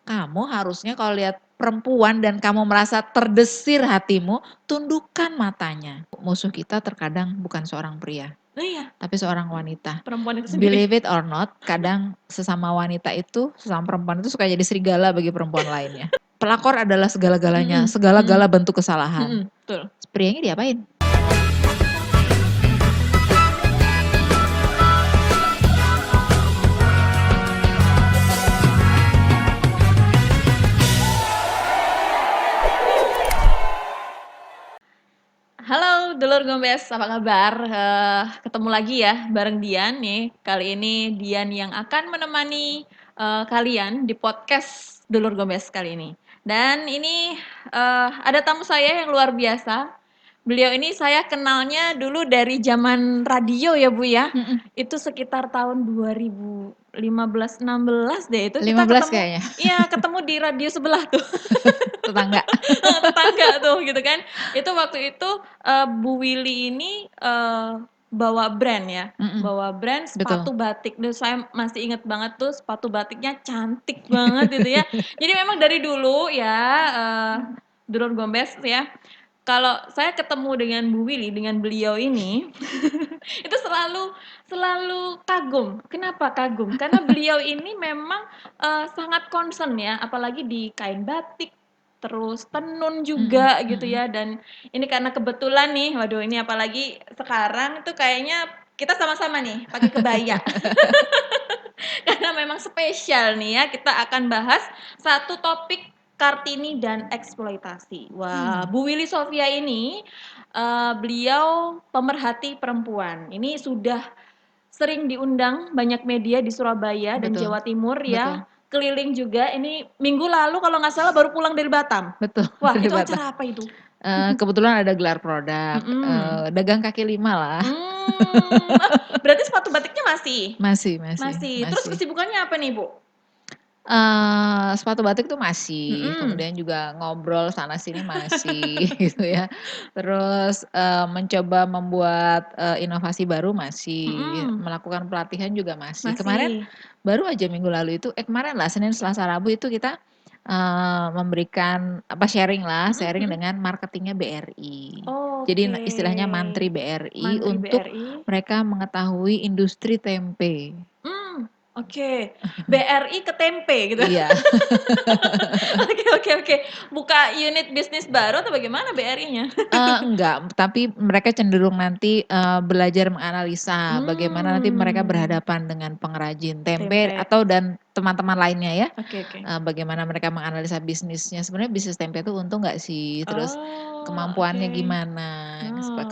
Kamu harusnya kalau lihat perempuan dan kamu merasa terdesir hatimu, tundukkan matanya. Musuh kita terkadang bukan seorang pria, Oh iya, tapi seorang wanita. perempuan itu sendiri. Believe it or not, kadang sesama wanita itu, sesama perempuan itu suka jadi serigala bagi perempuan lainnya. Pelakor adalah segala-galanya, segala-gala bentuk kesalahan. Betul. Prianya diapain? Halo dulur Gombes, apa kabar? Ketemu lagi ya bareng Dian nih. Kali ini Dian yang akan menemani kalian di podcast dulur Gombes kali ini. Dan ini ada tamu saya yang luar biasa. Beliau ini saya kenalnya dulu dari zaman radio ya Bu ya. Itu sekitar tahun 2015-16 deh itu kita 15 ketemu. kayaknya. Iya, ketemu di radio sebelah tuh. Tetangga. Tetangga tuh gitu kan. Itu waktu itu Bu Willy ini bawa brand ya, bawa brand sepatu Betul. batik. Duh, saya masih inget banget tuh sepatu batiknya cantik banget gitu ya. Jadi memang dari dulu ya, dulur Gombes ya, kalau saya ketemu dengan Bu Willy, dengan beliau ini, itu selalu kagum. Kenapa kagum? Karena beliau ini memang sangat concern ya, apalagi di kain batik, terus tenun juga gitu ya. Dan ini karena kebetulan nih, waduh ini apalagi sekarang itu kayaknya kita sama-sama nih pakai kebaya. Karena memang spesial nih ya, kita akan bahas satu topik Kartini dan eksploitasi. Wah, Bu Willy Sofia ini beliau pemerhati perempuan. Ini sudah sering diundang banyak media di Surabaya dan Betul. Jawa Timur Betul. ya. Keliling juga. Ini minggu lalu kalau nggak salah baru pulang dari Batam. Betul. Wah, Dari itu Batam. acara apa itu? Kebetulan ada gelar produk, dagang kaki lima lah. Berarti sepatu batiknya masih? Masih. Terus kesibukannya apa nih, Bu? Sepatu batik tuh masih, kemudian juga ngobrol sana sini masih gitu ya. Terus, mencoba membuat, inovasi baru masih, melakukan pelatihan juga masih. Kemarin Masih. baru aja minggu lalu itu kemarin lah Senin, Selasa, Rabu itu kita, memberikan sharing dengan marketingnya BRI. Jadi Oke. istilahnya mantri BRI Mantri untuk BRI. mereka mengetahui industri tempe. Oke. BRI ke tempe gitu. Iya. Oke. Buka unit bisnis baru atau bagaimana BRI-nya? Enggak, tapi mereka cenderung nanti, belajar menganalisa bagaimana nanti mereka berhadapan dengan pengrajin tempe Tempe. atau dan teman-teman lainnya ya, Oke. bagaimana mereka menganalisa bisnisnya, sebenarnya bisnis tempe itu untung nggak sih, terus Oh, kemampuannya oke. gimana,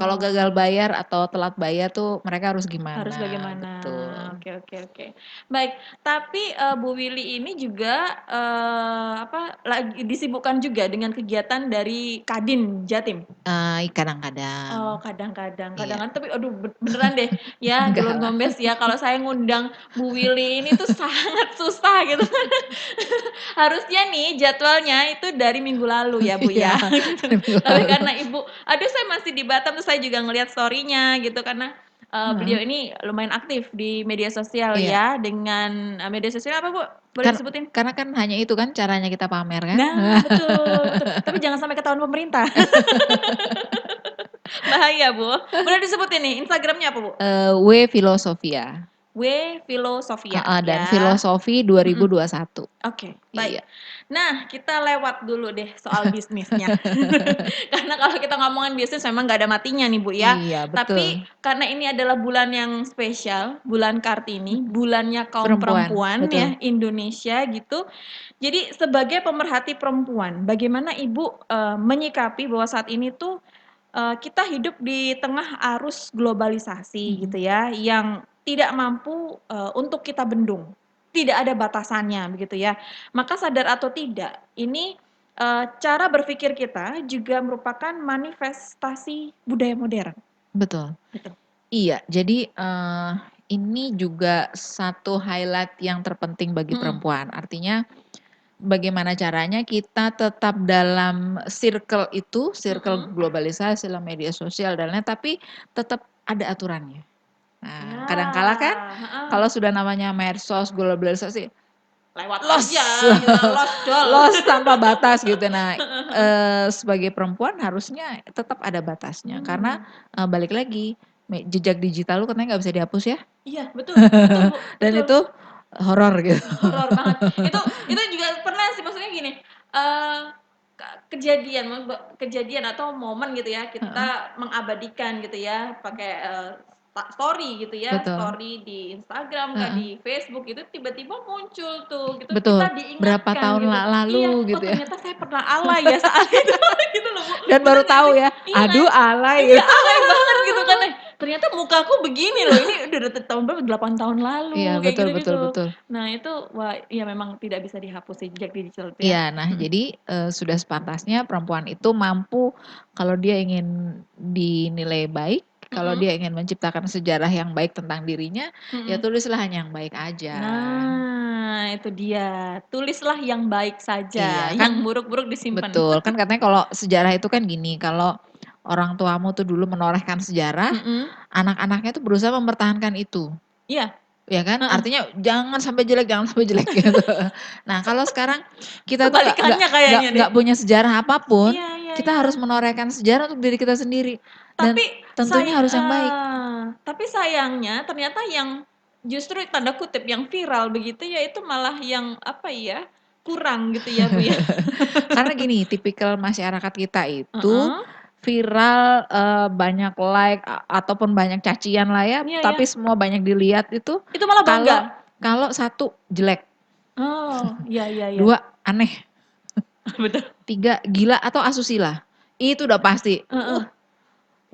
kalau gagal Oh. bayar atau telat bayar tuh mereka harus Harus gimana, bagaimana? betul. Oke. Baik, tapi Bu Willy ini juga lagi disibukkan juga dengan kegiatan dari Kadin Jatim? Kadang-kadang. Oh, kadang-kadang Iya. tapi aduh beneran deh ya Enggak dulur lah. Gombes ya, kalau saya ngundang Bu Willy ini tuh sangat susah gitu. Harusnya nih jadwalnya itu dari minggu lalu ya Bu Iya, ya gitu. minggu Tapi lalu. karena Ibu, aduh saya masih di Batam terus saya juga ngelihat story-nya gitu karena beliau ini lumayan aktif di media sosial Iya. ya dengan media sosial apa Bu? Boleh disebutin? Karena kan hanya itu kan caranya kita pamer kan. Nah, betul. Tapi jangan sampai ketahuan pemerintah. Bahaya, Bu. Boleh disebutin nih Instagram-nya apa, Bu? W Filosofia. W Filosofia Dan ya. Filosofi 2021. Oke, baik. Iya. Nah, kita lewat dulu deh soal bisnisnya. Karena kalau kita ngomongin bisnis memang nggak ada matinya nih Bu ya. Iya, Tapi betul. karena ini adalah bulan yang spesial, bulan Kartini, bulannya kaum Perempuan, perempuan betul. ya Indonesia gitu. Jadi sebagai pemerhati perempuan, bagaimana Ibu menyikapi bahwa saat ini tuh kita hidup di tengah arus globalisasi gitu ya, yang tidak mampu untuk kita bendung. Tidak ada batasannya begitu ya. Maka sadar atau tidak, ini cara berpikir kita juga merupakan manifestasi budaya modern. Betul. Gitu. Iya, jadi ini juga satu highlight yang terpenting bagi perempuan. Artinya bagaimana caranya kita tetap dalam circle itu, circle globalisasi, dalam media sosial dan lain, tapi tetap ada aturannya. Nah, kadang kala kan Nah, heeh. kalau sudah namanya medsos, globalisasi, lewat Lost. aja gitu, lost dol. Lost tanpa batas gitu. Nah, sebagai perempuan harusnya tetap ada batasnya karena balik lagi jejak digital lu katanya nggak bisa dihapus ya. Iya, betul Bu, Dan betul. itu horor gitu. Horor banget. Itu juga pernah sih, maksudnya gini, eee, kejadian atau momen gitu ya, Heeh, kita mengabadikan gitu ya, pakai, story gitu ya, betul. story di Instagram kah, Heeh, di Facebook gitu, tiba-tiba muncul tuh gitu, betul. kita Berapa diingatkan tahun gitu. Iya, lalu oh gitu ya. ternyata saya pernah alay ya saat itu gitu loh Bu, Dan bener baru nggak tahu sih? ya, Iya kan? aduh alay Iya, gitu. alay banget gitu kan, ternyata mukaku begini loh, ini udah tahun berapa, 8 tahun Iya, lalu, kayak betul betul gitu-gitu. betul. Nah itu, wah iya memang tidak bisa dihapus sih jejak digital itu ya. Iya, nah jadi, sudah sepantasnya perempuan itu mampu kalau dia ingin dinilai baik, kalau Mhm, dia ingin menciptakan sejarah yang baik tentang dirinya, ya mhm. tulislah hanya yang baik aja. Nah itu dia, tulislah yang baik Iya saja, kan, yang buruk-buruk disimpan. betul. Kan katanya kalau sejarah itu kan gini, kalau orang tuamu tuh dulu menorehkan sejarah, Mhm, anak-anaknya tuh berusaha mempertahankan itu. iya, Ya kan? heeh, Artinya jangan sampai jelek gitu. Nah, kalau sekarang kita tuh nggak nggak kebalikannya nggak kayaknya deh. nggak punya sejarah apapun, Iya iya kita iya. harus menorehkan sejarah untuk diri kita sendiri dan Tapi tentunya harus yang baik. tapi sayangnya ternyata yang justru tanda kutip yang viral begitu ya itu malah yang apa ya, kurang gitu ya Bu ya. Karena gini, tipikal masyarakat kita itu Heeh, viral, banyak like ataupun banyak cacian lah ya, iya iya, tapi semua banyak dilihat itu itu malah bangga. kalau kalau 1 jelek, Oh, iya iya iya, 2 aneh, betul, 3 gila atau asusila. Itu udah pasti. heeh,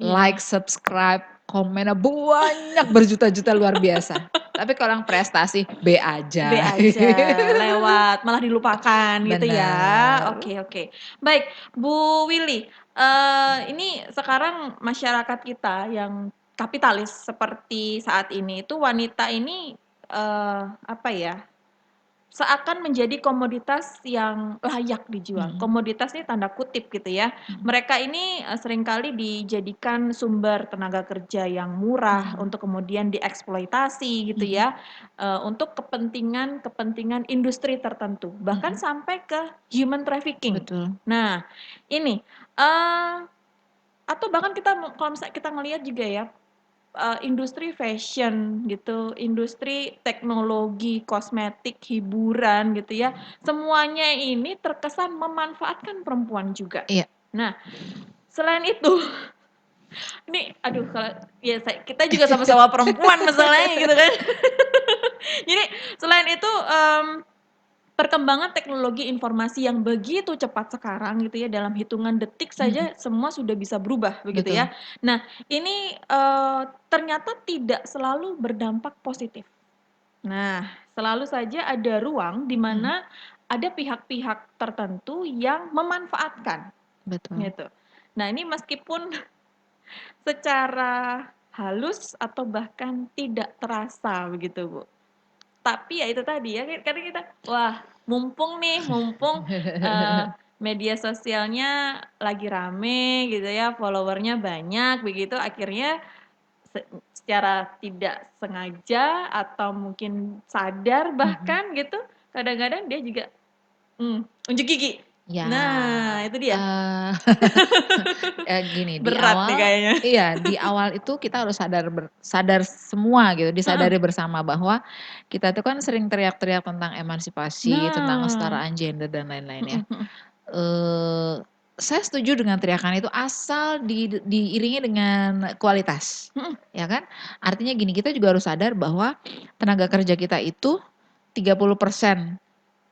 Like, iya. subscribe, komennya banyak berjuta-juta luar biasa. Tapi kalau yang prestasi B B aja. aja, lewat, malah dilupakan gitu ya. Bener. Oke oke. Baik, Bu Willy, ini sekarang masyarakat kita yang kapitalis seperti saat ini itu wanita ini, apa ya, seakan menjadi komoditas yang layak dijual. Mhm, Komoditas ini tanda kutip gitu ya. mhm, Mereka ini, seringkali dijadikan sumber tenaga kerja yang murah mhm, untuk kemudian dieksploitasi gitu mhm, ya, untuk kepentingan-kepentingan industri tertentu, bahkan mhm. sampai ke human trafficking. Betul. Nah, ini, atau bahkan kita kalau misalnya kita ngelihat juga ya, industri fashion gitu, industri teknologi, kosmetik, hiburan gitu ya, semuanya ini terkesan memanfaatkan perempuan juga. Iya, Nah, selain itu, ini aduh kalau ya kita juga sama-sama perempuan masalahnya gitu kan. Jadi selain itu, perkembangan teknologi informasi yang begitu cepat sekarang gitu ya, dalam hitungan detik mhm, saja semua sudah bisa berubah begitu betul. ya. Nah ini, ternyata tidak selalu berdampak positif. Nah, selalu saja ada ruang di Mhm, mana ada pihak-pihak tertentu yang memanfaatkan betul. gitu. Nah ini meskipun secara halus atau bahkan tidak terasa begitu Bu. Tapi ya itu tadi ya, kadang kita, wah mumpung, media sosialnya lagi rame gitu ya, follower-nya banyak begitu, akhirnya secara tidak sengaja atau mungkin sadar Mhm. bahkan gitu, kadang-kadang dia juga, unjuk gigi. Ya, Nah itu dia, eee, gini, di berat nih awal kayaknya. iya, di awal itu kita harus sadar semua gitu, Heeh. disadari bersama bahwa kita tuh kan sering teriak-teriak tentang emansipasi, tentang Nah, kesetaraan gender dan lain-lain ya. mhm mhm, Eee, saya setuju dengan teriakan itu asal diiringi dengan kualitas, mhm, ya kan. Artinya gini, kita juga harus sadar bahwa tenaga kerja kita itu 30%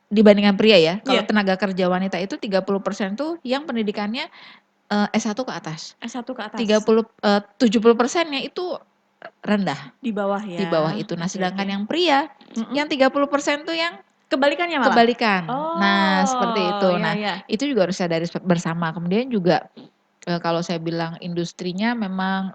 dibandingkan pria ya, kalau iya, tenaga kerja wanita itu 30% tuh yang pendidikannya, S1 ke atas. S1 ke atas, 70%-nya itu rendah, di bawah di ya, bawah itu. Nah, oke oke, sedangkan yang pria, mhm. yang 30% tuh yang Kebalikannya malah? kebalikan. Nah, seperti Oh, itu. iya Nah, iya. itu juga harus sadari bersama. Kemudian juga, kalau saya bilang industrinya memang,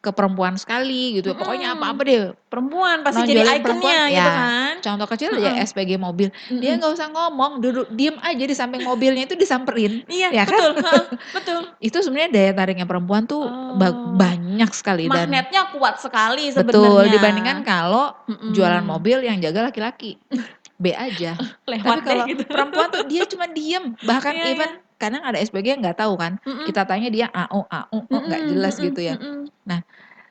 keperempuan sekali gitu, pokoknya apa-apa Mhm. deh Perempuan pasti jadi nonjolin perempuan ikonnya gitu ya. kan? Contoh kecil aja Heeh, SPG mobil, dia mhm. nggak usah ngomong, duduk diem aja di samping mobilnya itu disamperin, Iya, ya kan? betul, heeh, betul. Itu sebenarnya daya tariknya perempuan tuh Oh, banyak sekali dan magnetnya kuat sekali betul, sebenarnya. dibandingkan kalau jualan Mhm. mobil yang jaga laki-laki. B aja. Tapi Lewat deh kalau gitu. perempuan tuh dia cuma diem, bahkan Iya iya. even kadang ada SPG nggak tahu kan, Mhm. kita tanya dia AO, oh nggak Mhm jelas mhm gitu ya. mhm. Nah,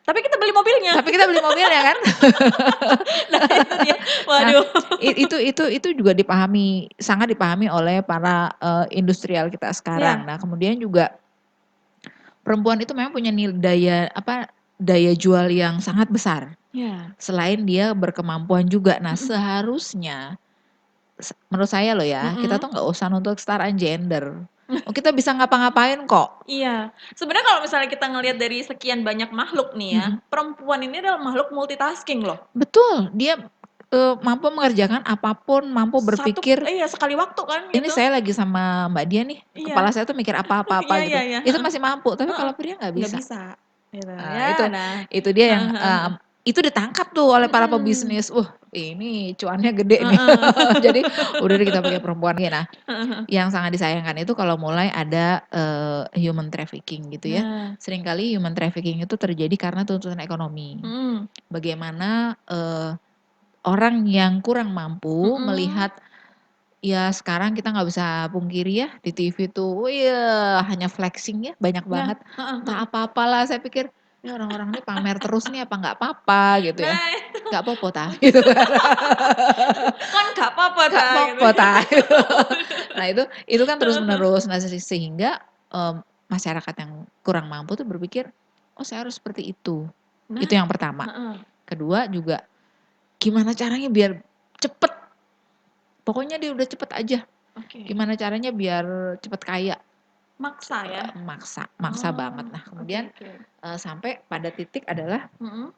Tapi kita beli mobilnya. tapi kita beli mobilnya kan. Nah itu dia, Nah, waduh. itu juga sangat dipahami oleh para, industrial kita sekarang. Iya. Nah, kemudian juga perempuan itu memang punya daya jual yang sangat besar. Iya. Selain dia berkemampuan juga. Nah, Mhm. seharusnya menurut saya loh ya, kita Mhm. tuh nggak usah nuntut kesetaraan gender. Oh, kita bisa ngapa-ngapain kok. Iya. Sebenarnya kalau misalnya kita ngelihat dari sekian banyak makhluk nih ya, Mhm. perempuan ini adalah makhluk multitasking loh. Betul, dia, mampu mengerjakan apapun, mampu berpikir, Iya, sekali waktu kan ini gitu. saya lagi sama Mbak Dian nih, Iya. kepala saya tuh mikir apa Iya gitu, iya iya, itu heeh. masih mampu, tapi Heeh. kalau pria nggak Nggak bisa. bisa, gitu. Nah, Ya, nah. itu dia yang, Heeh heeh heeh. itu ditangkap tuh oleh para Mhm. pebisnis, ini cuannya gede nih. Heeh. Jadi udah deh kita pakai perempuan. Nah, Heeh heeh. yang sangat disayangkan itu kalau mulai ada, human trafficking gitu ya. Nah. Seringkali human trafficking itu terjadi karena tuntutan ekonomi. Mhm. Bagaimana, orang yang kurang mampu Mhm. melihat, ya sekarang kita nggak bisa pungkiri ya di TV tuh, hanya flexing ya banyak Nah, banget. heeh heeh. Entah apa-apalah saya pikir, ini orang-orang ini pamer terus nih apa nggak apa-apa gitu ya. Nah itu. Nggak apa-apa ta gitu kan. Kan nggak apa-apa Nggak ta gitu. apa-apa ta. Nah itu kan terus-menerus. Nah sehingga, masyarakat yang kurang mampu tuh berpikir, oh saya harus seperti itu. Nah, Itu yang pertama. heeh. Kedua juga, gimana caranya biar cepet. Pokoknya dia udah cepet aja. Oke. Gimana caranya biar cepet kaya. Maksa ya? Maksa banget. Oh, Nah oke kemudian, oke. sampai pada titik adalah, Mhm.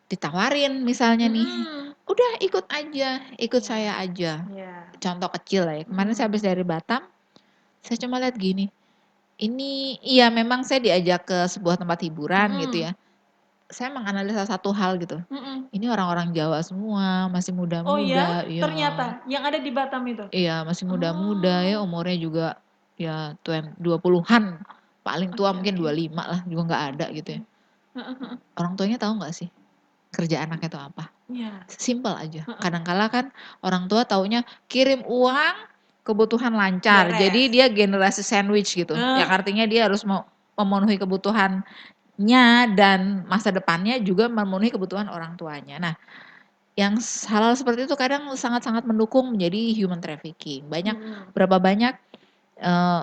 ditawarin misalnya nih, Mhm. udah ikut aja, ikut Iya. saya aja. Iya. Contoh kecil lah ya, kemarin saya habis Mhm. dari Batam, saya cuma lihat gini, ini iya memang saya diajak ke sebuah tempat hiburan gitu Mhm. ya. Saya menganalisa satu hal gitu, Mhm. ini orang-orang Jawa semua, masih Oh ya? muda-muda, iya. Ternyata yang ada di Batam itu? Iya, masih muda-muda ya, Oh. umurnya juga ya 20-an, paling tua Oke mungkin oke. 25 lah, juga nggak ada gitu Oke. ya. Heeh heeh. Orang tuanya tahu nggak sih kerja anaknya itu apa? Iya. Simpel aja. Heeh. Kadang kala kan orang tua taunya kirim uang, kebutuhan lancar. Jadi Beres. dia generasi sandwich gitu. Yang Nah. artinya dia harus mau memenuhi kebutuhannya dan masa depannya juga memenuhi kebutuhan orang tuanya. Nah, yang hal-hal seperti itu kadang sangat-sangat mendukung menjadi human trafficking. Mhm. Berapa banyak, eee,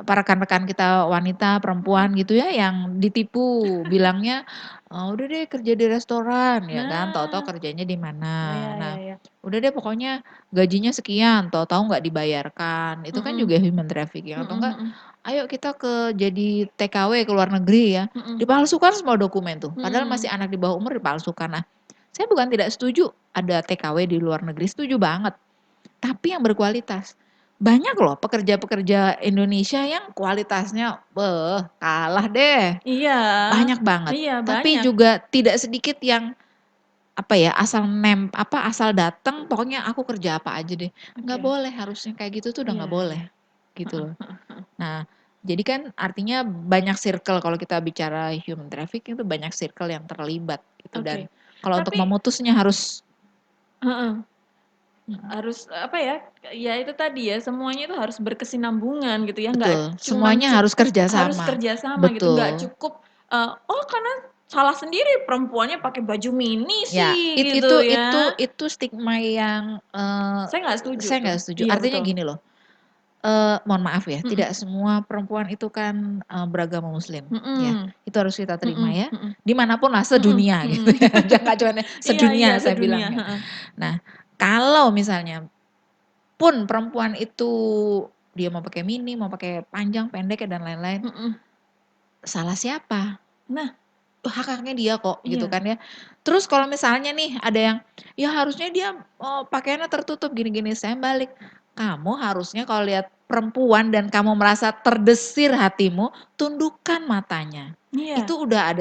para rekan-rekan kita wanita, Mhm. perempuan gitu ya yang ditipu bilangnya, udah deh kerja di restoran ya kan, tahu-tahu Nah. kerjanya di Iya mana. iya Nah, iya. udah deh pokoknya gajinya sekian, tahu-tahu nggak dibayarkan. Itu kan Mhm. juga human trafficking atau Mhm enggak, mhm. ayo kita jadi TKW ke luar negeri ya, Mhm. dipalsukan semua dokumen tuh, padahal masih Mhm. anak di bawah umur dipalsukan. Nah, saya bukan tidak setuju ada TKW di luar negeri, setuju banget. Tapi yang berkualitas. Banyak loh pekerja-pekerja Indonesia yang kualitasnya, kalah deh. Iya. Banyak banget. Iya Tapi banyak. juga tidak sedikit yang, apa ya, asal datang pokoknya aku kerja apa aja deh. Nggak Oke. boleh, harusnya kayak gitu tuh udah Iya nggak iya. boleh, gitu loh. Nah, jadi kan artinya banyak circle kalau kita bicara human trafficking itu banyak circle yang terlibat gitu dan Oke. kalau untuk Tapi memutusnya harus. heeh. Mhm. Harus, apa ya, ya itu tadi ya, semuanya itu harus berkesinambungan gitu ya, nggak Betul, cuman semuanya harus cukup harus kerjasama. kerjasama gitu, nggak Betul. cukup, "Oh karena salah sendiri perempuannya pakai baju mini Ya, sih," gitu ya. itu stigma yang, Saya nggak setuju saya tuh. nggak setuju. Iya Artinya betul. gini loh, mohon maaf ya, Mhm. tidak semua perempuan itu kan, beragama muslim, ya. Mhm. Itu harus kita terima Mhm ya, mhm. di manapun lah Mhm sedunia gitu mhm. ya, jangan cuman Iya iya, sedunia saya sedunia, bilangnya. heeh. Nah, kalau misalnya pun perempuan itu dia mau pakai mini, mau pakai panjang, pendek, dan lain-lain, Mhm. salah siapa? Nah, Hak-haknya dia kok gitu iya. kan ya. Terus kalau misalnya nih ada yang, ya harusnya dia, pakaiannya tertutup gini-gini, saya balik, kamu harusnya kalau lihat perempuan dan kamu merasa terdesir hatimu, tundukkan matanya. Iya. Itu udah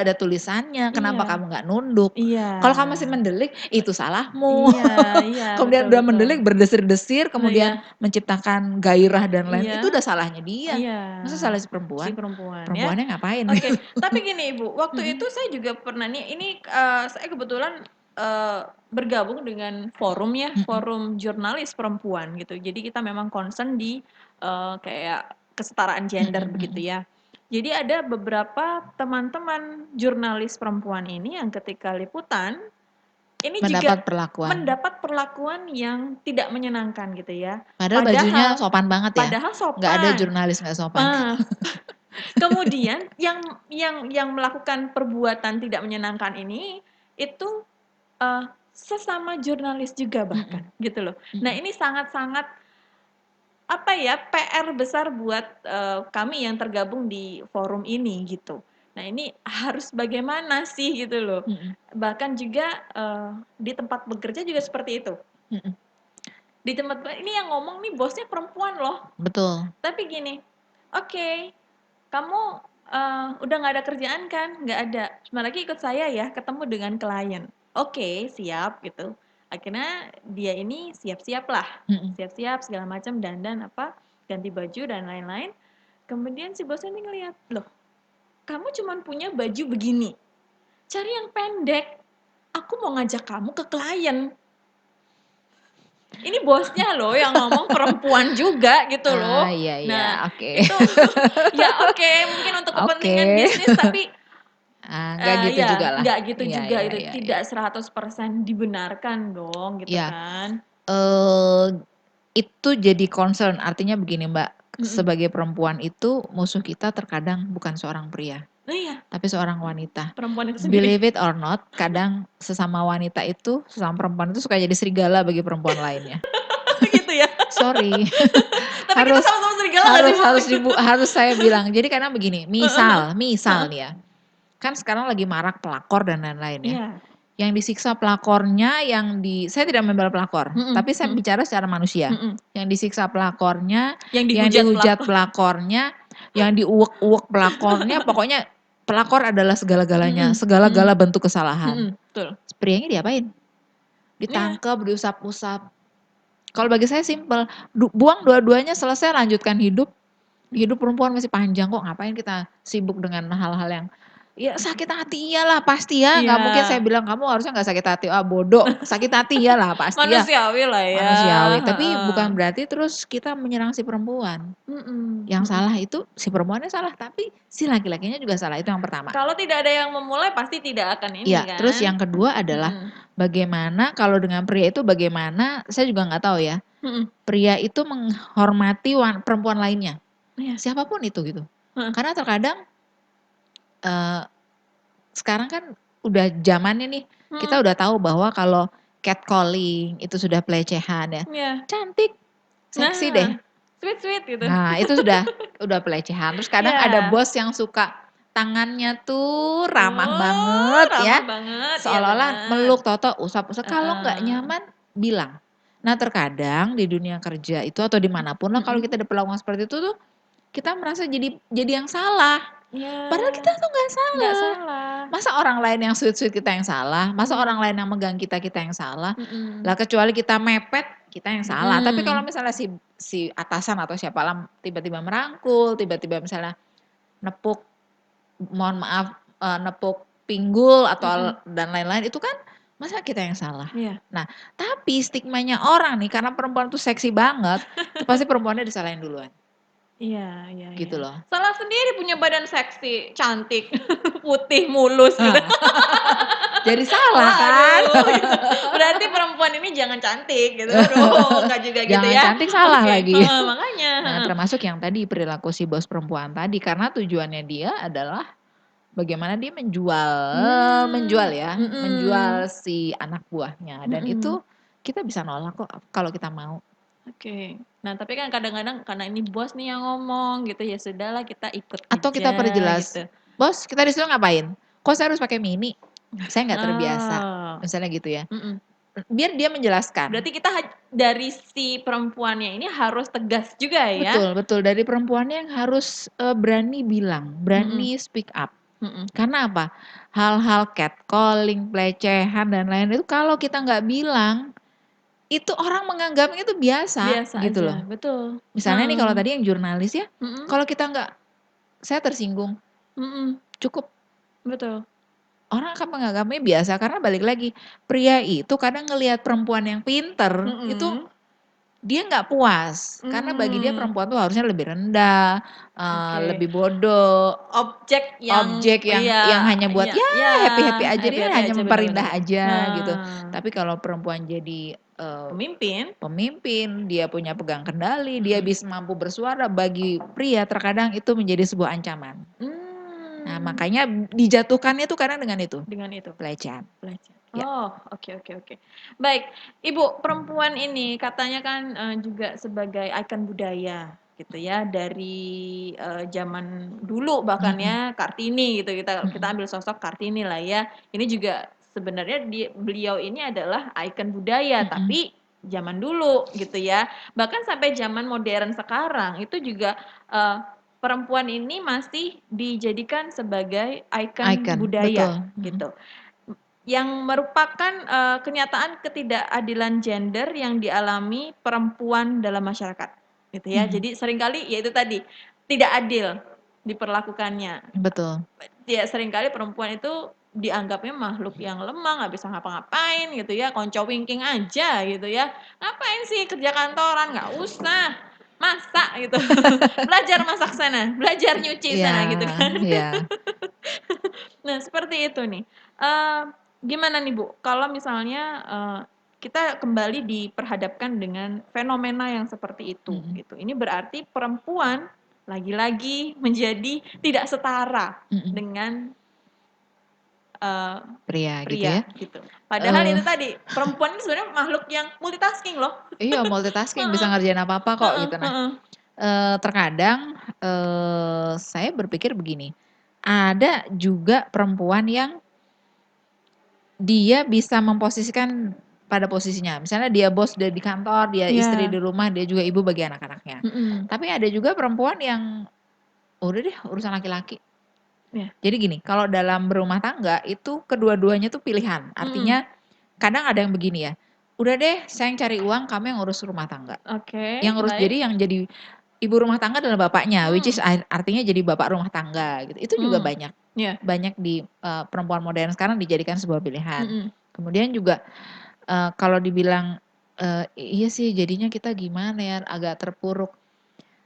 ada tulisannya, kenapa Iya. kamu nggak nunduk. Iya. Kalau kamu masih mendelik, itu salahmu. Iya iya, betul Kemudian udah betul. mendelik, berdesir-desir, Oh kemudian iya. menciptakan gairah dan lain, Iya, itu udah salahnya dia. iya, Masa salah si si perempuan? perempuan ya. Perempuannya ngapain Oke, gitu. tapi gini Ibu, waktu itu Mhm. saya juga pernah nih ini, saya kebetulan bergabung dengan forum ya, Mhm. forum jurnalis perempuan gitu. Jadi kita memang concern di kayak kesetaraan gender Mhm begitu mhm. ya. Jadi ada beberapa teman-teman jurnalis perempuan ini yang ketika liputan ini juga Mendapat perlakuan. mendapat perlakuan yang tidak menyenangkan gitu ya. Padahal bajunya Padahal sopan banget ya. padahal Nggak ada sopan. jurnalis nggak sopan. Kemudian yang melakukan perbuatan tidak menyenangkan ini itu sesama jurnalis juga bahkan Mhm gitu loh. Nah mhm ini sangat-sangat apa ya PR besar buat kami yang tergabung di forum ini gitu. Nah ini harus bagaimana sih gitu loh. mhm Bahkan juga di tempat bekerja juga seperti itu. mhm. Di tempat ini yang ngomong nih bosnya perempuan loh. Betul. Tapi gini, oke, kamu udah nggak ada kerjaan kan? Nggak ada. Cuma lagi ikut saya ya, ketemu dengan klien. Oke, siap gitu. Akhirnya dia ini siap-siap lah. Mhm. Siap-siap segala macam, dandan apa, ganti baju dan lain-lain. Kemudian si bosnya ini ngeliat, loh, kamu cuma punya baju begini. Cari yang pendek. Aku mau ngajak kamu ke klien. Ini bosnya loh yang ngomong perempuan juga gitu Ah, loh. iya iya, Nah, oke. itu ya oke, mungkin untuk kepentingan Oke. bisnis tapi Nggak gitu ya jugalah. nggak gitu Iya juga iya itu, iya iya. tidak 100% dibenarkan dong gitu Iya, kan. eee, itu jadi concern, artinya begini Mbak, Mhm. sebagai perempuan itu musuh kita terkadang bukan seorang pria, Nah iya, tapi seorang wanita. perempuan itu sendiri. Believe it or not, kadang sesama wanita itu, sesama perempuan itu suka jadi serigala bagi perempuan lainnya. Gitu ya. Sorry, Tapi kita harus sama-sama serigala nggak sih, harus Bu? harus harus saya bilang. Jadi karena begini, Heeh misal misal nih ya, kan sekarang lagi marak pelakor dan lain-lain ya. Iya. Yang disiksa pelakornya, saya tidak membela pelakor, Mhm tapi saya mhm bicara secara manusia. mhm. Yang disiksa pelakornya, Yang yang dihujat dihujat pelakor. pelakornya, yang diuwek-uwek pelakornya, pokoknya pelakor adalah segala-galanya, Mhm mhm segala-gala bentuk kesalahan. mhm, betul. Prianya diapain? Iya. Ditangkap, diusap-usap. Kalau bagi saya simpel, buang dua-duanya, selesai, lanjutkan hidup. Hidup perempuan masih panjang kok, ngapain kita sibuk dengan hal-hal yang ya sakit hati iyalah pasti ya, nggak mungkin saya Iya. bilang kamu harusnya nggak sakit hati, ah bodoh, sakit hati iyalah pasti ya, Manusiawi lah ya, manusiawi. Tapi heeh. bukan berarti terus kita menyerang si perempuan. Mhm Yang mhm. salah itu si perempuannya salah, tapi si laki-lakinya juga salah, itu yang pertama. Kalau tidak ada yang memulai pasti tidak akan ini Ya, terus kan? yang kedua adalah Mhm bagaimana kalau dengan pria itu bagaimana, saya juga nggak tahu ya. mhm. Pria itu menghormati perempuan lainnya, Iya, siapapun itu gitu. heeh, Karena terkadang eh, sekarang kan udah zamannya nih, kita mhm, udah tahu bahwa kalau catcalling itu sudah pelecehan ya. iya. Cantik, seksi deh. Nah, sweet-sweet gitu. Nah, itu udah pelecehan. Terus kadang ada Iya. bos yang suka tangannya tuh ramah Oh, banget ya. ramah banget, iya Seolah-olah bener. meluk, toto, usap-usap. Kalau nggak Heeh. nyaman, bilang. Nah, terkadang di dunia kerja itu atau dimanapun lah kalau Mhm. kita diperlakukan seperti itu tuh kita merasa jadi yang salah. Iya, Padahal kita tuh nggak nggak salah. salah. Masa orang lain yang sweet-sweet kita yang salah? Masa Iya, orang lain yang megang kita yang salah? mhm, Lah kecuali kita mepet, kita yang salah. Tapi kalau mhm, misalnya si atasan atau siapalah tiba-tiba merangkul, tiba-tiba misalnya nepuk, mohon maaf, nepuk pinggul atau mhm, dan lain-lain, itu kan masa kita yang salah? iya. Nah, tapi stigmanya orang nih karena perempuan tuh seksi banget, itu pasti perempuannya disalahin duluan, Iya iya iya. gitu loh. Salah sendiri punya badan seksi, cantik, putih, mulus gitu. Jadi salah kan? Waduh, gitu. Berarti perempuan ini jangan cantik gitu. Aduh, enggak juga gitu Jangan ya. cantik salah Oke, lagi. heeh, makanya, Nah, heeh. termasuk yang tadi perilaku si bos perempuan tadi karena tujuannya dia adalah bagaimana dia menjual Mmm, ya, mhm, menjual si anak buahnya dan mhm. itu kita bisa nolak kok kalau kita mau. Oke. Nah, tapi kan kadang-kadang karena ini bos nih yang ngomong gitu, ya sudahlah kita ikut Atau kita aja perjelas, gitu. "Bos, kita disuruh ngapain? Kok saya harus pakai mini? Saya nggak terbiasa." Oh, Misalnya gitu ya. mhm. Biar dia menjelaskan. Berarti kita dari si perempuannya ini harus tegas juga ya? Betul betul, dari perempuannya yang harus, berani bilang, Mhm berani speak up. mhm. Karena apa? Hal-hal catcalling, pelecehan, dan lain itu kalau kita nggak bilang, itu orang menganggapnya itu biasa, Biasa gitu loh. aja, betul. Misalnya nih kalau Heeh. tadi yang jurnalis ya, Mhm kalau kita nggak, "Saya tersinggung," mhm. cukup. Betul. orang akan menganggapnya biasa karena balik lagi, pria itu kadang ngelihat perempuan yang pinter, itu Mhm. dia nggak puas. Karena bagi dia perempuan tuh harusnya lebih rendah, Oke. lebih bodoh, Objek yang objek yang iya hanya buat iya ya iya, happy-happy aja, dia happy-happy hanya aja, bener bener memperindah bener. aja gitu. Nah, Tapi kalau perempuan jadi, pemimpin, pemimpin, dia punya pegang kendali, dia mhm. bisa mampu bersuara, bagi pria terkadang itu menjadi sebuah ancaman. Nah, Mmm, makanya dijatuhkannya tuh kadang dengan itu, dengan itu, pelecehan. pelecehan. Ya. Oh, oke oke oke. Baik, Ibu, perempuan ini katanya kan, juga sebagai ikon budaya gitu ya, dari, zaman dulu bahkan Mhm, ya, Kartini gitu, kita mhm, ambil sosok Kartini lah ya. Ini juga sebenarnya beliau ini adalah ikon budaya, mhm. tapi zaman dulu gitu ya. Bahkan sampai zaman modern sekarang itu juga, eee, perempuan ini masih dijadikan sebagai ikon Icon, budaya betul. Mhm, gitu. Yang merupakan, kenyataan ketidakadilan gender yang dialami perempuan dalam masyarakat, gitu ya. mhm, Jadi seringkali ya itu tadi, tidak adil diperlakukannya. betul. Ya seringkali perempuan itu dianggapnya makhluk yang lemah, nggak bisa ngapa-ngapain gitu ya, konco winking aja gitu ya. "Ngapain sih kerja kantoran? Nggak usah, masak," gitu. "Belajar masak sana, belajar nyuci Iya, sana," gitu kan. iya. Nah, seperti itu nih. Gimana nih, Bu, kalau misalnya, kita kembali diperhadapkan dengan fenomena yang seperti itu, Mhm, gitu. Ini berarti perempuan lagi-lagi menjadi tidak setara mhm. dengan, eee, Pria gitu pria, ya. gitu. Padahal Eee, itu tadi, perempuan itu sebenarnya makhluk yang multitasking loh. iya multitasking bisa Heeh, ngerjain apa-apa kok heeh gitu. Nah, heeh. terkadang, saya berpikir begini, ada juga perempuan yang dia bisa memposisikan pada posisinya. Misalnya dia bos di kantor, dia istri Iya, di rumah, dia juga ibu bagi anak-anaknya. mhm, Tapi ada juga perempuan yang, udah deh urusan laki-laki. iya, Jadi gini, kalau dalam berumah tangga itu kedua-duanya tuh pilihan. mhm, Artinya kadang ada yang begini ya, udah deh saya yang cari uang, kamu yang ngurus rumah tangga. oke, Yang ngurus baik, jadi yang jadi ibu rumah tangga adalah bapaknya, which is mhm, artinya jadi bapak rumah tangga gitu. Itu juga banyak. iya, Banyak di, perempuan modern sekarang dijadikan sebuah pilihan. mhm. Kemudian juga, kalau dibilang, iya sih jadinya kita gimana ya, agak terpuruk.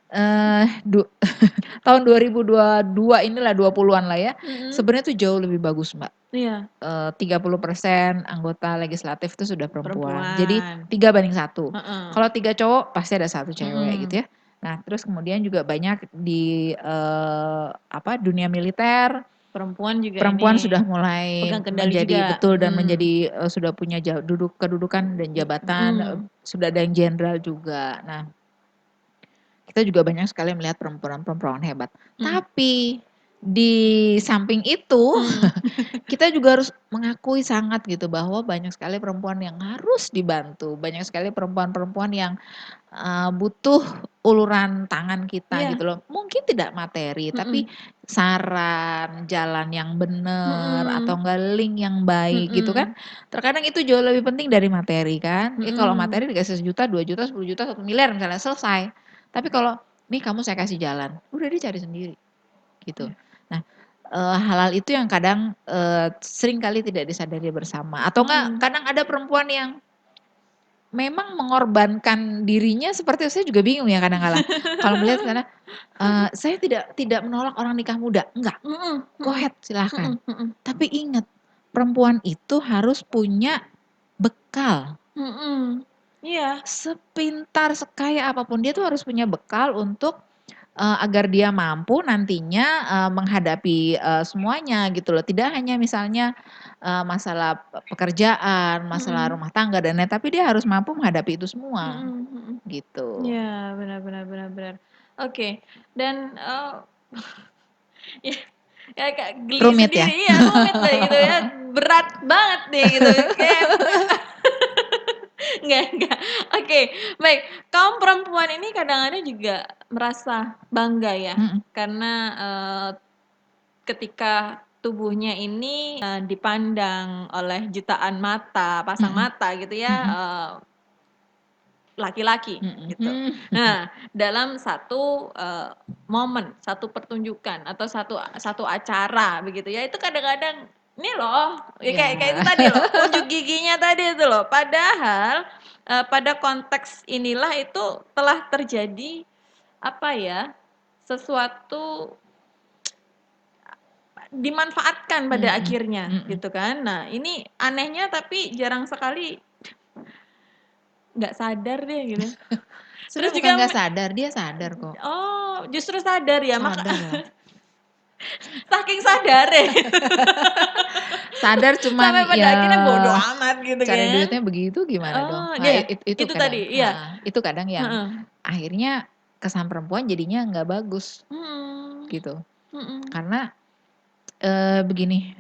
Eh, du tahun 2022 inilah 20-an lah ya, Mhm, sebenarnya tuh jauh lebih bagus, Mbak. iya, 30% anggota legislatif itu sudah perempuan. Jadi perempuan, 3/1. heeh, Kalau 3 cowok pasti ada 1 cewek mhm, gitu ya. Nah, terus kemudian juga banyak di, dunia militer, perempuan juga perempuan ini sudah mulai pegang kendali menjadi juga, betul dan mhm, menjadi, sudah punya kedudukan dan jabatan, mhm, sudah ada yang jenderal juga. Nah, kita juga banyak sekali melihat perempuan-perempuan hebat. mhm, Tapi di samping itu mhm, kita juga harus mengakui sangat gitu bahwa banyak sekali perempuan yang harus dibantu, banyak sekali perempuan-perempuan yang, butuh uluran tangan kita gitu iya, loh. Mungkin tidak materi, tapi mhm, saran, jalan yang benar, atau mhm, enggak link yang baik gitu kan. mhm, Terkadang itu jauh lebih penting dari materi kan. Ya kalau mhm, materi dikasih 1.000.000, 2.000.000, 10.000.000, 1 miliar misalnya, selesai. Tapi kalau, "Nih kamu saya kasih jalan," udah dia cari sendiri gitu. iya, Nah, hal-hal itu yang kadang, sering kali tidak disadari bersama atau enggak mhm, kadang ada perempuan yang memang mengorbankan dirinya seperti saya juga bingung ya kadang kala. Kalau melihat karena, saya tidak tidak menolak orang nikah muda, enggak, mhm go mhm, ahead silahkan. mhm mhm, Tapi ingat, perempuan itu harus punya bekal. mhm, iya, Sepintar, sekaya apapun dia tuh harus punya bekal untuk, agar dia mampu nantinya, menghadapi, semuanya gitu loh. Tidak hanya misalnya, masalah pekerjaan, masalah mhm, rumah tangga dan lain, tapi dia harus mampu menghadapi itu semua, mhm mhm, gitu. iya, benar benar benar benar. Oke, dan, ya kayak kayak geli Rumit ya? sendiri, iya rumit deh gitu ya, berat banget nih gitu, kayak enggak, oke, baik. Kaum perempuan ini kadang-kadang juga merasa bangga ya, Mhm, karena, ketika tubuhnya ini, dipandang oleh jutaan mata, pasang mhm, mata gitu ya, mhm, laki-laki mhm, gitu. mmm, Nah, dalam satu, momen, satu pertunjukan atau satu satu acara begitu ya, itu kadang-kadang Ini loh, ya kayak itu Ya. tadi loh, unjuk giginya tadi itu loh. Padahal, pada konteks inilah itu telah terjadi, apa ya, sesuatu dimanfaatkan pada Mhm, akhirnya, mhm. gitu kan. Nah, ini anehnya tapi jarang sekali nggak sadar deh, gitu. Terus Sebenarnya bukan juga nggak sadar, dia sadar kok. oh, justru sadar ya? Sadar lah. Saking sadarnya. Sadar cuman Sampai pada ya akhirnya bodo amat gitu cari kan. duitnya begitu gimana dong? Oh, Nah, iya, itu itu kadang, tadi, iya. itu kadang yang Heeh. akhirnya kesan perempuan jadinya nggak bagus Mhm, gitu. mhm. Karena begini,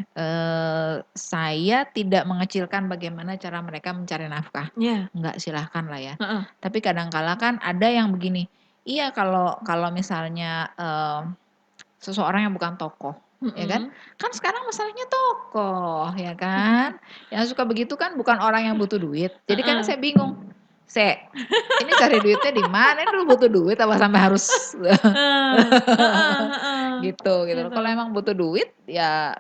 saya tidak mengecilkan bagaimana cara mereka mencari nafkah. Iya. Enggak, silahkan lah ya. Heeh. Tapi kadang kala kan ada yang begini, iya kalau kalau misalnya, seseorang yang bukan tokoh, ya kan. Mhm. Kan sekarang masalahnya tokoh, ya kan. Yang suka begitu kan bukan orang yang butuh duit. Jadi kan Heeh. saya bingung, ini cari duitnya di mana? Ini lu butuh duit apa sampai harus Heeh heeh. gitu gitu loh. Gitu. Kalau emang butuh duit ya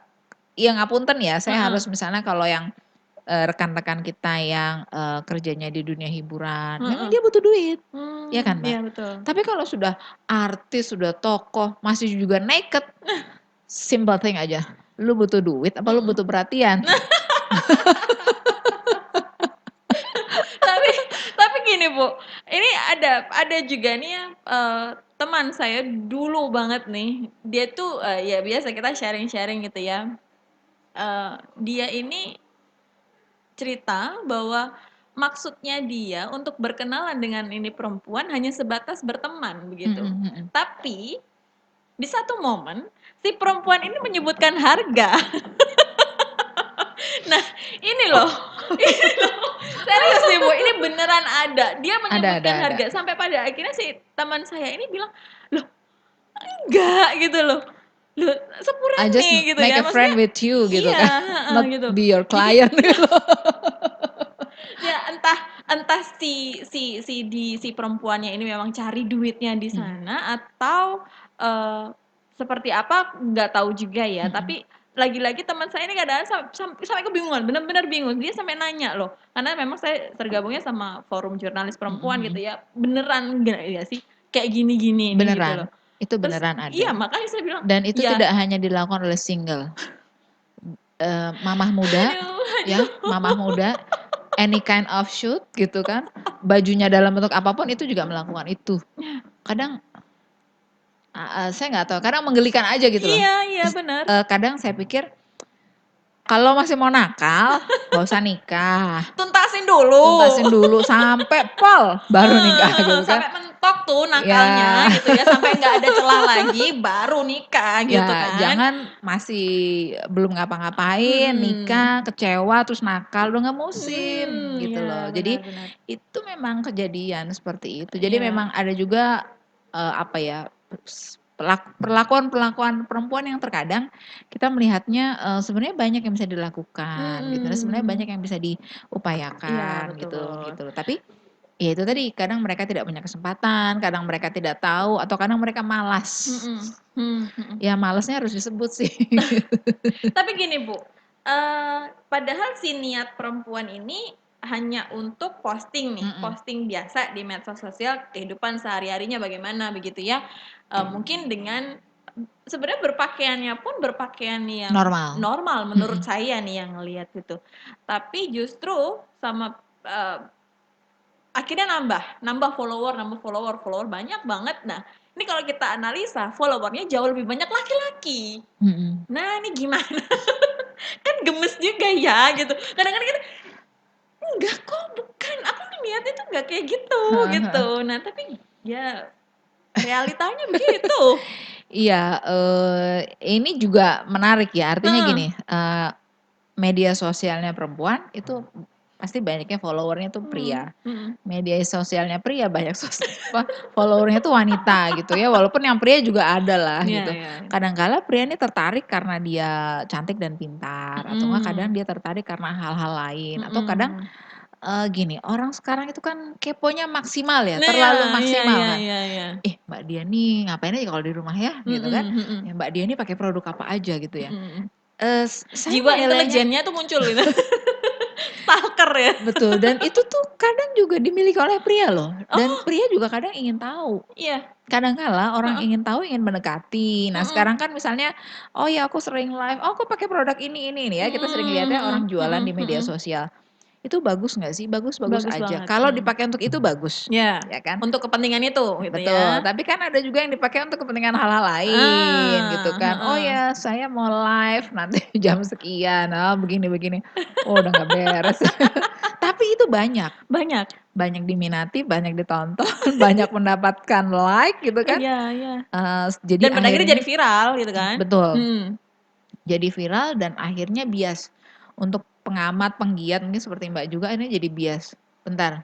ya ngapunten ya, saya Heeh. harus misalnya kalau yang, rekan-rekan kita yang, kerjanya di dunia hiburan, memang Heeh. dia butuh duit, ya kan, Mbak? Iya betul. Tapi kalau sudah artis, sudah tokoh, masih juga naked, simple thing aja, lu butuh duit apa lu Mhm. butuh perhatian? Tapi gini Bu, ini ada juga nih ya, teman saya dulu banget nih, dia tuh, ya biasa kita sharing-sharing gitu ya. Dia ini cerita bahwa maksudnya dia untuk berkenalan dengan ini perempuan hanya sebatas berteman begitu. Mhm, mhm. Tapi di satu momen si perempuan ini menyebutkan harga. Nah, ini loh, ini loh, serius nih Bu, ini beneran ada. Dia Ada menyebutkan ada. harga sampai pada akhirnya si teman saya ini bilang, "Loh, enggak," gitu loh. "Loh, sepura I just nih," gitu make ya. a Maksudnya friend with you gitu iya, kan, heeh, not gitu. be your Jadi client gitu. ya entah entah si perempuannya ini memang cari duitnya di Mhm, sana atau, eee, seperti apa nggak tahu juga ya. mhm, Tapi lagi-lagi teman saya ini kadang sampai kebingungan, benar-benar bingung. Dia sampai nanya loh, karena memang saya tergabungnya sama forum jurnalis mhm, perempuan gitu mhm. ya, "Beneran nggak sih kayak gini-gini ini?" Gitu loh. Beneran, itu Terus beneran iya, ada. makanya saya bilang, Dan itu "Ya, tidak hanya dilakukan oleh single, mamah muda, aduh ya, mamah aduh." muda, any kind of shoot gitu kan, bajunya dalam bentuk apapun itu juga melakukan itu. Kadang, saya nggak tahu, kadang menggelikan aja gitu loh. Iya iya, benar. Kadang saya pikir, kalau masih mau nakal, nggak usah nikah, Tuntasin dulu. tuntasin dulu sampai pol, baru nikah gitu kan. Sampai mentok tuh nakalnya Ya. gitu ya, sampai nggak ada celah lagi baru nikah gitu Ya, kan. jangan masih belum ngapa-ngapain, Mhm. nikah, kecewa, terus nakal, udah nggak musim, gitu Iya loh. benar Jadi, benar. itu memang kejadian seperti itu. Jadi Iya. memang ada juga, apa ya, perlakuan-perlakuan perempuan yang terkadang kita melihatnya, sebenarnya banyak yang bisa dilakukan, gitu. Sebenarnya banyak Mhm. yang bisa Iya diupayakan, betul. gitu loh. Tapi ya itu tadi, kadang mereka tidak punya kesempatan, kadang mereka tidak tahu, atau kadang mereka malas. Mhm. Mhm mhm. Ya malesnya harus disebut sih. Tapi gini Bu, padahal si niat perempuan ini hanya untuk posting nih, Mhm, posting biasa di medsos sosial kehidupan sehari-harinya bagaimana begitu ya, mungkin dengan sebenarnya berpakaiannya pun berpakaian yang normal. normal menurut Mhm, saya nih yang ngelihat gitu. Tapi justru sama, akhirnya nambah follower banyak banget. Nah, ini kalau kita analisa follower-nya jauh lebih banyak laki-laki. mhm. Nah, ini gimana? Kan gemes juga ya gitu. Kadang-kadang kita, "Enggak kok, bukan, aku tuh niatnya tuh nggak kayak gitu," Heeh, gitu. heeh. Nah, tapi ya realitanya begitu. Iya, ini juga menarik ya, artinya Heeh. gini, media sosialnya perempuan itu pasti banyaknya follower-nya tuh Mhm pria. mhm. Media sosialnya pria banyak follower-nya tuh wanita gitu ya, walaupun yang pria juga ada lah Iya gitu. iya iya. Kadang kala pria ini tertarik karena dia cantik dan pintar, atau enggak kadang Mhm. dia tertarik karena hal-hal lain, atau kadang, Mhm. gini, orang sekarang itu kan keponya maksimal ya, Nah, iya terlalu iya maksimal iya kan. iya iya. Mbak dia nih ngapain aja kalau di rumah ya gitu kan, Mhm mhm. ya Mbak dia nih pakai produk apa aja gitu ya. Mhm mhm. Saya Jiwa menilainya intelijennya tuh muncul gitu. Stalker ya. betul, dan itu tuh kadang juga dimiliki oleh pria loh, dan Oh, pria juga kadang ingin tahu. iya. Kadang-kala orang Heeh. ingin tahu, ingin mendekati. Nah, Mhm. sekarang kan misalnya, "Oh ya aku sering live, oh aku pakai produk ini," ya kita sering Mhm lihatnya mhm orang jualan mhm di media mhm. sosial. Itu bagus nggak sih? Bagus-bagus Bagus aja. banget, Kalau dipakai untuk itu bagus, Ya, ya kan? untuk kepentingan itu gitu Betul, ya. tapi kan ada juga yang dipakai untuk kepentingan hal-hal lain gitu Ah, kan. "Oh heeh. ya saya mau live nanti jam sekian, oh begini-begini." Oh udah nggak beres. Tapi itu banyak. Banyak. Banyak diminati, banyak ditonton, banyak mendapatkan like gitu kan. Iya iya. Jadi Dan pada akhirnya akhirnya jadi viral gitu kan. betul, Mhm. jadi viral dan akhirnya bias. Untuk pengamat, penggiat mungkin seperti Mbak juga akhirnya jadi bias. Bentar,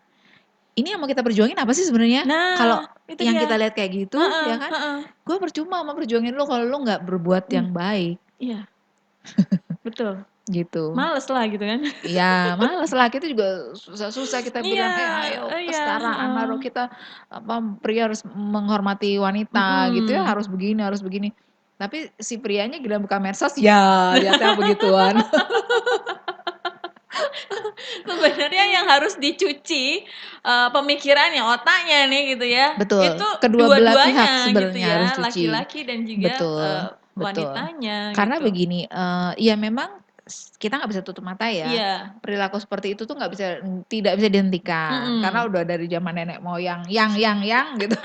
ini yang mau kita perjuangin apa sih sebenarnya? Kalau Nah, itu yang dia. kita lihat kayak gitu Heeh ya kan, heeh. gue percuma mau perjuangin lu kalau lu nggak berbuat yang baik, Iya, betul. gitu. Males lah gitu kan. Iya, males lah, kita juga susah-susah kita Iya, bilang, ayo iya, kesetaraan, heeh. aduh kita pria harus menghormati wanita gitu ya, Mhm. harus begini. Tapi si prianya gila buka medsos, ya lihatnya begituan. Sebenarnya yang harus dicuci, pemikirannya, otaknya nih gitu ya, itu Betul, kedua belah pihak dua-duanya gitu sebenarnya harus ya, cuci. laki-laki dan juga, Betul, betul. wanitanya Karena gitu. begini, ya memang kita nggak bisa tutup mata ya. Iya. Perilaku seperti itu tuh nggak bisa, tidak bisa dihentikan. Karena Mhm. udah dari zaman nenek moyang, yang gitu,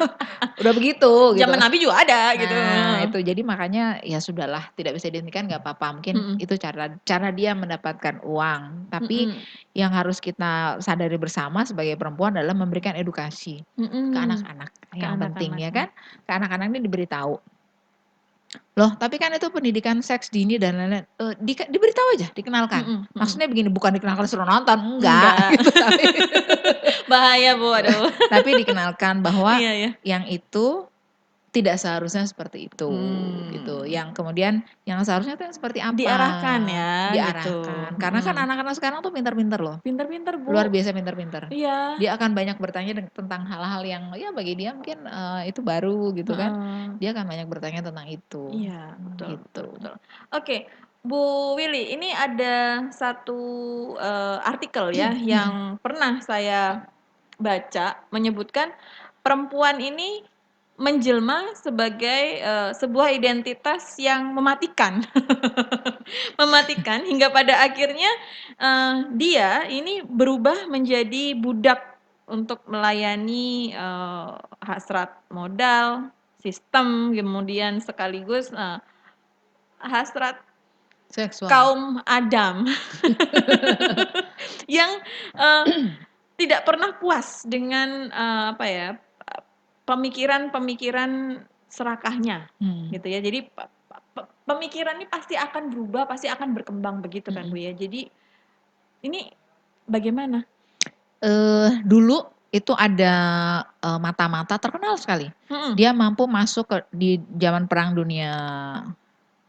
udah begitu gitu. Zaman Nabi juga ada gitu, Nah heeh. itu jadi makanya ya sudahlah, tidak bisa dihentikan nggak apa-apa. Mungkin Mhm. itu cara cara dia mendapatkan uang. Tapi Mhm. yang harus kita sadari bersama sebagai perempuan adalah memberikan edukasi ke Mhm. anak-anak Ke yang penting ya anak-anaknya. kan. Ke anak-anak ini diberitahu. Loh tapi kan itu pendidikan seks dini dan lain-lain, diberitahu aja, dikenalkan. Mhm mhm. Maksudnya begini, bukan dikenalkan suruh nonton, enggak Enggak. gitu tapi Bahaya Bu, aduh. tapi dikenalkan bahwa Iya ya. yang itu tidak seharusnya seperti itu, gitu. Mmm. Yang kemudian yang seharusnya tuh yang seperti apa, Diarahkan ya gitu, diarahkan. Karena kan mhm. anak-anak sekarang tuh pintar-pintar loh, Pinter-pinter luar Bu. biasa pintar-pintar. Iya. Dia akan banyak bertanya tentang hal-hal yang ya bagi dia mungkin, itu baru gitu kan. Heeh. Dia akan banyak bertanya tentang itu, Iya, betul betul gitu. betul. Oke, Bu Willy, ini ada satu, artikel ya Mhm. yang pernah saya baca menyebutkan perempuan ini menjelma sebagai, sebuah identitas yang mematikan. Mematikan hingga pada akhirnya, dia ini berubah menjadi budak untuk melayani, hasrat modal, sistem, kemudian sekaligus, hasrat Seksual. kaum Adam. Yang, eee, tidak pernah puas dengan, apa ya, pemikiran-pemikiran serakahnya, Hmm. gitu ya. Jadi pemikiran ini pasti akan berubah, pasti akan berkembang begitu kan, Bu, Mhm. ya. Jadi ini bagaimana? Dulu itu ada, mata-mata terkenal sekali. Mhm. Dia mampu masuk di zaman Perang Dunia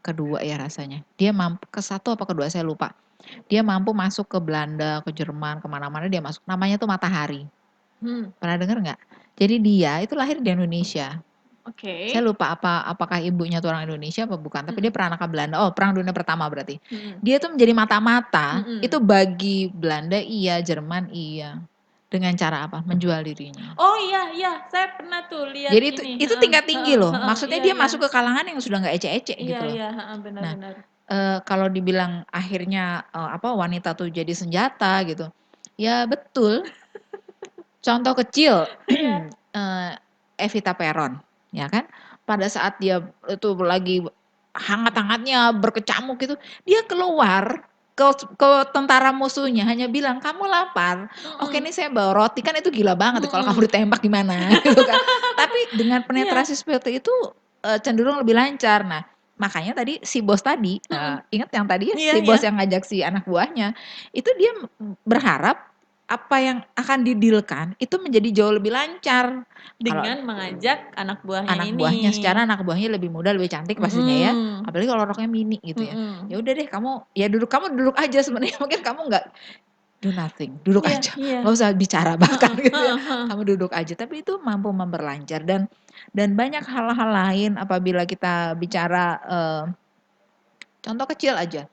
Kedua ya rasanya. Dia mampu ke-1 apa ke-2 saya lupa. Dia mampu masuk ke Belanda, ke Jerman, ke mana-mana dia masuk. Namanya tuh Matahari. Hmm. Pernah dengar nggak? Jadi dia itu lahir di Indonesia. Saya Oke. lupa apakah ibunya tuh orang Indonesia apa bukan, tapi dia Mhm. pernah ke Belanda. Oh, Perang Dunia Pertama berarti. Mhm. Dia tuh menjadi mata-mata, itu Mhm. bagi Belanda iya, Jerman iya. Dengan cara apa? Menjual dirinya. Oh, iya iya, saya pernah tuh lihat Jadi ini, itu heeh tingkat tinggi heeh loh. heeh, Maksudnya iya dia iya. masuk ke kalangan yang sudah nggak ecek-ecek Iya gitu loh. iya, heeh, benar Nah, benar. kalau dibilang akhirnya, wanita tuh jadi senjata gitu, ya betul. Contoh kecil, Iya. Evita Peron, ya kan. Pada saat dia itu lagi hangat-hangatnya berkecamuk gitu, dia keluar ke tentara musuhnya hanya bilang, "Kamu lapar? Oke Mhm. nih saya bawa roti." Kan itu gila banget kalau kamu Mhm. ditembak gimana gitu kan. Tapi dengan Iya. penetrasi seperti itu, cenderung lebih lancar. Nah, makanya tadi si bos tadi, Mhm. ingat yang tadi ya, Iya si iya. bos yang ngajak si anak buahnya, itu dia berharap apa yang akan di-deal-kan itu menjadi jauh lebih lancar. Kalau Dengan mengajak anak buahnya anak ini. buahnya secara anak buahnya lebih muda, lebih cantik pastinya ya, Mhm. apalagi kalau roknya mini gitu ya. Ya Mhm. udah deh kamu duduk aja sebenarnya mungkin kamu nggak do nothing, duduk Iya aja, iya. nggak usah bicara bahkan Heeh gitu ya, heeh heeh. kamu duduk aja. Tapi itu mampu memperlancar dan banyak hal-hal lain apabila kita bicara, contoh kecil aja.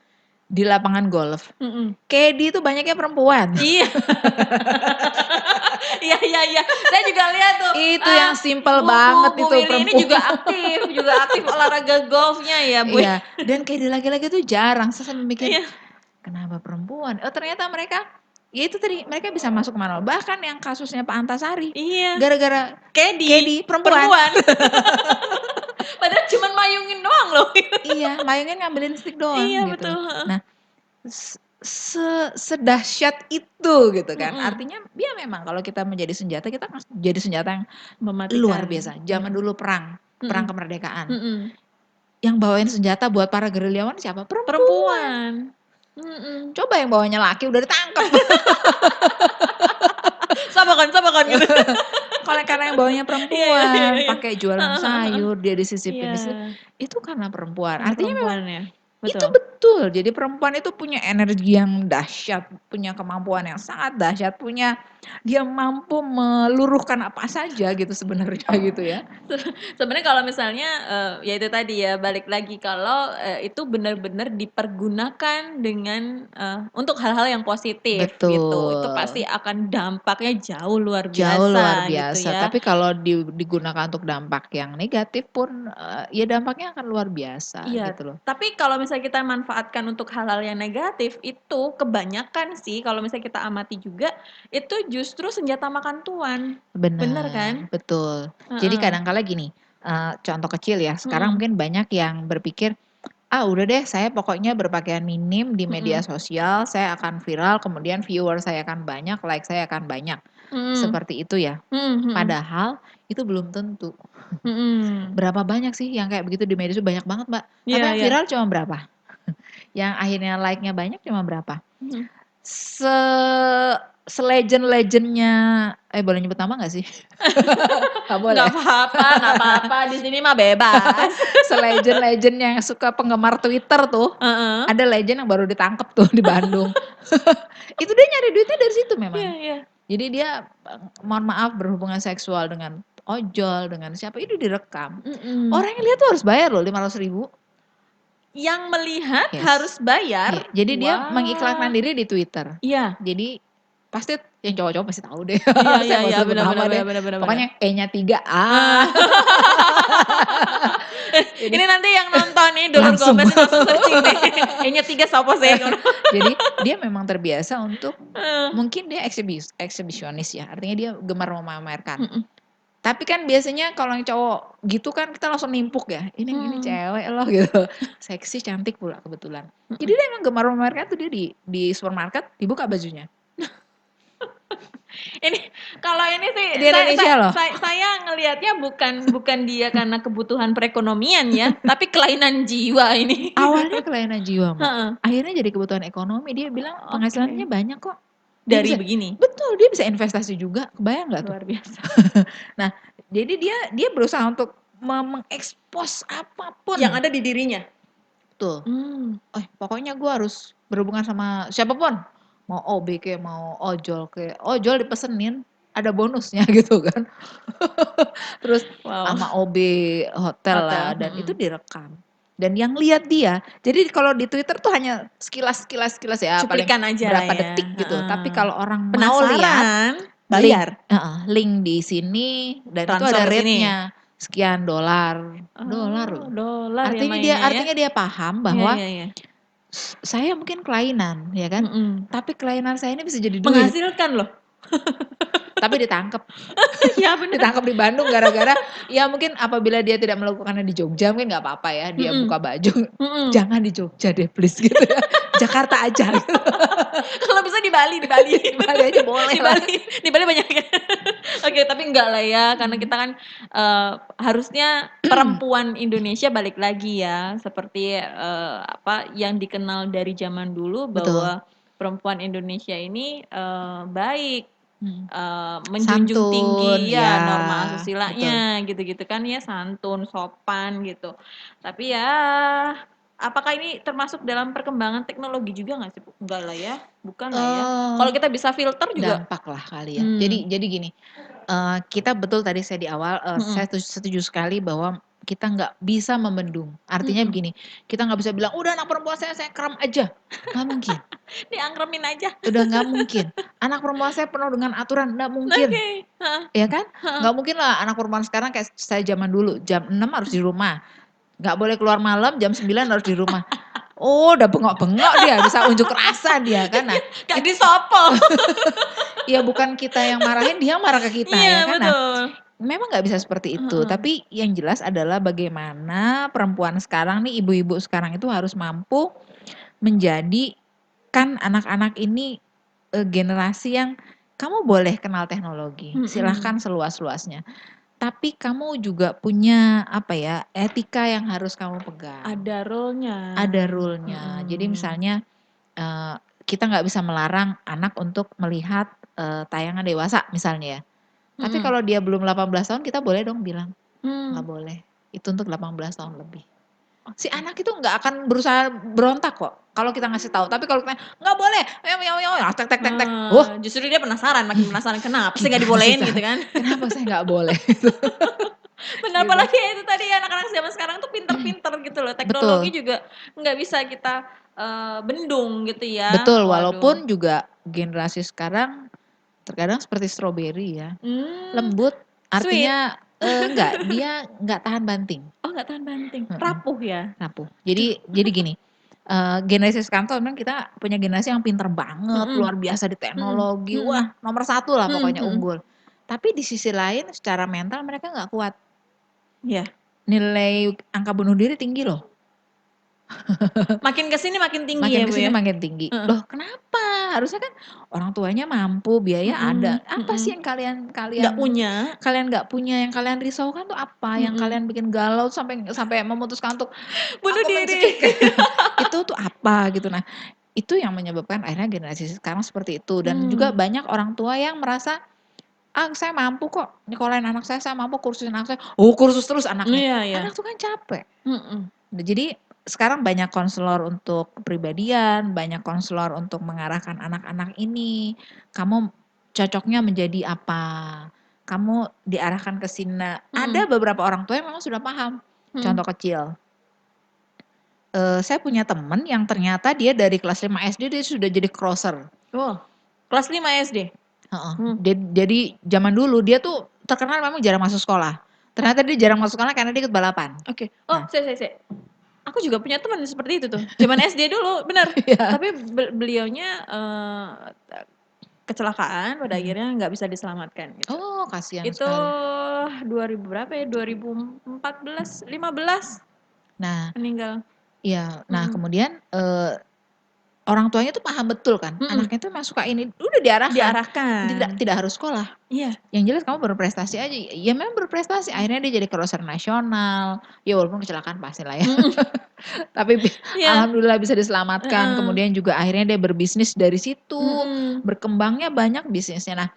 di lapangan golf. Mhm. Caddy itu banyaknya perempuan. Iya. Iya. Saya juga lihat tuh, Itu yang simpel Bu banget Bu itu Willy ini juga perempuan. aktif olahraga golfnya ya, Bu. Iya, dan caddy laki-laki tuh jarang. Saya sampai mikir, Iya. kenapa perempuan? Oh ternyata mereka, ya itu tadi, mereka bisa masuk kemana. Bahkan yang kasusnya Pak Antasari, Iya. gara-gara Caddy caddy perempuan. Padahal cuman mayungin doang loh. Iya, mayungin ngambilin stick doang Iya gitu. betul, heeh. Nah, sedahsyat itu gitu kan. Artinya ya memang kalau kita menjadi senjata, kita harus jadi senjata yang luar Mematikan. biasa. Zaman dulu perang kemerdekaan. Mhm. Yang bawain senjata buat para gerilyawan siapa? Perempuan. Perempuan. Mhm. Coba yang bawanya laki udah ditangkap. Sabakan gitu. Kalau karena yang bawanya perempuan, Iya. pakai jualan sayur, dia disisipin di situ, Iya. itu karena perempuan. Karena Artinya memang perempuan ya. itu Betul. betul. Jadi perempuan itu punya energi yang dahsyat, punya kemampuan yang sangat dahsyat, dia mampu meluruhkan apa saja gitu sebenarnya gitu ya. Sebenarnya kalau misalnya, ya itu tadi ya, balik lagi kalau, itu benar-benar dipergunakan dengan, untuk hal-hal yang positif gitu. Itu pasti Betul. akan dampaknya jauh luar Jauh luar biasa gitu biasa, ya. tapi kalau digunakan untuk dampak yang negatif pun, ya dampaknya akan luar biasa Iya, gitu loh. tapi kalau misalnya kita manfaatkan untuk hal-hal yang negatif, itu kebanyakan sih kalau misalnya kita amati juga, itu justru senjata makan tuan. Bener kan? Bener, betul. Jadi Heeh. kadang kala gini, contoh kecil ya, sekarang Mhm. mungkin banyak yang berpikir, "Ah udah deh saya pokoknya berpakaian minim di media Mhm. sosial, saya akan viral, kemudian viewer saya akan banyak, like saya akan banyak." Mhm. Seperti itu ya. Mhm. Padahal itu belum tentu. Mhm. Berapa banyak sih yang kayak begitu di media sosial? Banyak banget, Mbak. Tapi yang Iya. viral cuma berapa? Yang akhirnya like-nya banyak cuma berapa? Mhm. Se Selegend-legendnya, boleh nyebut nama nggak sih? Nggak boleh. Nggak apa-apa, di sini mah bebas. Selegend-legend yang suka penggemar Twitter tuh, Heeh. ada legend yang baru ditangkap tuh di Bandung. Itu dia nyari duitnya dari situ memang. Iya. Jadi dia, mohon maaf berhubungan seksual dengan ojol, dengan siapa, itu direkam. Mhm. Orang yang lihat tuh harus bayar loh 500.000. Yang melihat Yes. harus bayar? Iya, jadi dia mengiklankan Wah. diri di Twitter. Iya. Jadi pasti yang cowok-cowok pasti tahu deh. Saya nggak Iya, usah sebut nama deh. bener. Pokoknya E-nya 3. Ini nanti yang nonton nih Dulur Langsung. Gombes langsung searching nih. E-nya 3 sapa sih? Jadi dia memang terbiasa untuk, Heeh. mungkin dia eksibisionis ya, artinya dia gemar memamerkan. Mhm. Tapi kan biasanya kalau yang cowok gitu kan kita langsung nimpuk ya, ini cewek loh gitu, seksi cantik pula kebetulan. Jadi dia emang gemar memamerkan tuh, dia di supermarket dibuka bajunya. Ini kalau ini sih Di Indonesia loh. saya ngelihatnya bukan dia karena kebutuhan perekonomian ya, tapi kelainan jiwa ini. Awalnya kelainan jiwa, Mbak. Heeh. Akhirnya jadi kebutuhan ekonomi, dia bilang penghasilannya Oke. banyak kok. Dia Dari bisa, begini? betul, dia bisa investasi juga, kebayang nggak tuh? Luar biasa. Nah, jadi dia berusaha untuk mengekspos apapun. Yang ada di dirinya? Betul. Pokoknya gue harus berhubungan sama siapapun. Mau OB kek, mau ojol kek. Ojol dipesenin, ada bonusnya gitu kan. Terus Wow. sama OB hotel lah, dan itu Mhm. direkam. Dan yang lihat dia, jadi kalau di Twitter tuh hanya sekilas ya, paling Cuplikan aja lah berapa ya, detik gitu. Tapi heeh. kalau orang mau lihat, Penasaran, bayar? link di sini dan itu Transfer ada ke sini? rate-nya sekian dolar Oh, loh. dolar ya Artinya mainnya ya? dia paham bahwa Iya. saya mungkin kelainan ya kan, Mhm. tapi kelainan saya ini bisa jadi duit. Menghasilkan loh. Tapi ditangkap. Iya bener. Ditangkap di Bandung gara-gara, ya mungkin apabila dia tidak melakukannya di Jogja mungkin nggak apa-apa ya, dia buka baju, jangan di Jogja deh please gitu ya, Jakarta aja gitu. Kalau bisa di Bali. Di Bali aja boleh lah. Di Bali banyak ya. Oke, tapi enggak lah ya, karena kita kan, harusnya perempuan Indonesia balik lagi ya, seperti, yang dikenal dari zaman dulu Betul. bahwa perempuan Indonesia ini, baik, menjunjung Santun, tinggi ya norma betul. asusilanya gitu-gitu kan ya, santun, sopan gitu. Tapi ya, apakah ini termasuk dalam perkembangan teknologi juga nggak sih, Bu? Enggak lah ya, bukan lah ya. Kalau kita bisa filter juga Dampak lah kali ya. Jadi gini, Kita betul tadi saya di awal, saya Mhm. setuju sekali bahwa kita nggak bisa membendung. Artinya Mhm. begini, kita nggak bisa bilang, "Udah anak perempuan saya kram aja." Nggak mungkin, Diangkremin aja. udah nggak mungkin. Anak perempuan saya penuh dengan aturan, nggak mungkin, Oke, heeh, ya kan? heeh. Nggak mungkin lah anak perempuan sekarang kayak saya zaman dulu, jam 6 harus di rumah, nggak boleh keluar malam, jam 9 harus di rumah. Oh, udah bengok-bengok dia, bisa unjuk rasa dia kan. Nah, Iya, gak disopel. ya bukan kita yang marahin, dia yang marah ke kita Iya, ya kan. Nah, betul. memang nggak bisa seperti itu, Heeh. tapi yang jelas adalah bagaimana perempuan sekarang nih, ibu-ibu sekarang itu harus mampu menjadikan anak-anak ini, generasi yang kamu boleh kenal teknologi, Mhm. silahkan seluas-luasnya. Tapi kamu juga punya, apa ya, etika yang harus kamu pegang. Ada role-nya. Ada rule-nya. Jadi Mhm. misalnya, eee, kita nggak bisa melarang anak untuk melihat, tayangan dewasa misalnya ya. Tapi Mhm. kalau dia belum 18 tahun kita boleh dong bilang, "Nggak Mmm. boleh, itu untuk 18 tahun lebih." Si Oke. anak itu nggak akan berusaha berontak kok, kalau kita ngasih tahu. Tapi kalau kita, "Nggak boleh, tek tek tek tek." Justru dia penasaran, makin penasaran, "Kenapa sih nggak Gimana sih dibolehin?" Gitu kan. kenapa saya nggak boleh gitu. Bener, Gitu. apalagi ya itu tadi anak-anak zaman sekarang tuh pinter-pinter gitu loh, teknologi Betul. juga nggak bisa kita, bendung gitu ya. Betul, Waduh. walaupun juga generasi sekarang terkadang seperti stroberi ya, Mmm, lembut sweet. artinya, enggak, dia nggak tahan banting. Oh, nggak tahan banting, Heeh, rapuh ya? rapuh. Aduh. Jadi gini, generasi sekarang tuh memang kita punya generasi yang pinter banget, Mhm, luar biasa di mhm, teknologi, mhm, wah nomor satu lah mhm, pokoknya mhm. unggul. Tapi di sisi lain secara mental mereka nggak kuat. Iya. Nilai angka bunuh diri tinggi loh. Makin ke sini makin tinggi Makin ya, ke Bu, sini ya? makin tinggi. Heeh. Loh kenapa? Harusnya kan orang tuanya mampu, biaya Mhm, ada. Apa mhm. sih yang kalian Nggak kalian punya. kalian nggak punya, yang kalian risaukan tuh apa? Yang Mhm. kalian bikin galau sampai sampai memutuskan untuk, Bunuh "Aku diri. mencekik." Itu tuh apa gitu. Nah, itu yang menyebabkan akhirnya generasi sekarang seperti itu dan juga Mmm. banyak orang tua yang merasa, "Ah, saya mampu kok nyekolahin anak saya mampu kursusin anak saya." Oh, kursus terus anaknya. Iya, iya. Anak tuh kan capek. Mhm. Nah, jadi sekarang banyak konselor untuk kepribadian, banyak konselor untuk mengarahkan anak-anak ini, kamu cocoknya menjadi apa, kamu diarahkan ke sini. Nah, ada Mhm, beberapa orang tua yang memang sudah paham. mhm. Contoh kecil, saya punya temen yang ternyata dia dari kelas 5 SD dia sudah jadi crosser. Oh, kelas 5 SD? Heeh, Mmm, jadi zaman dulu dia tuh terkenal memang jarang masuk sekolah. Ternyata dia jarang masuk sekolah karena dia ikut balapan. oke. Oh, Nah, saya. Aku juga punya teman seperti itu tuh, zaman SD dulu, bener. iya, Tapi beliaunya, kecelakaan pada mhm. akhirnya nggak bisa diselamatkan gitu. Oh, kasihan Itu sekali. 2000 berapa ya, 2014, 15 Nah, meninggal. iya. Nah, Mhm, kemudian, orang tuanya tuh paham betul kan, mhm, anaknya tuh memang suka ini, udah diarahkan, tidak diarahkan. tidak harus sekolah, Iya, yang jelas kamu berprestasi aja, ya memang berprestasi, akhirnya dia jadi crosser nasional, ya walaupun kecelakaan pastilah ya, mhm, tapi iya, alhamdulillah bisa diselamatkan, heeh, kemudian juga akhirnya dia berbisnis dari situ, mhm, berkembangnya banyak bisnisnya. Nah,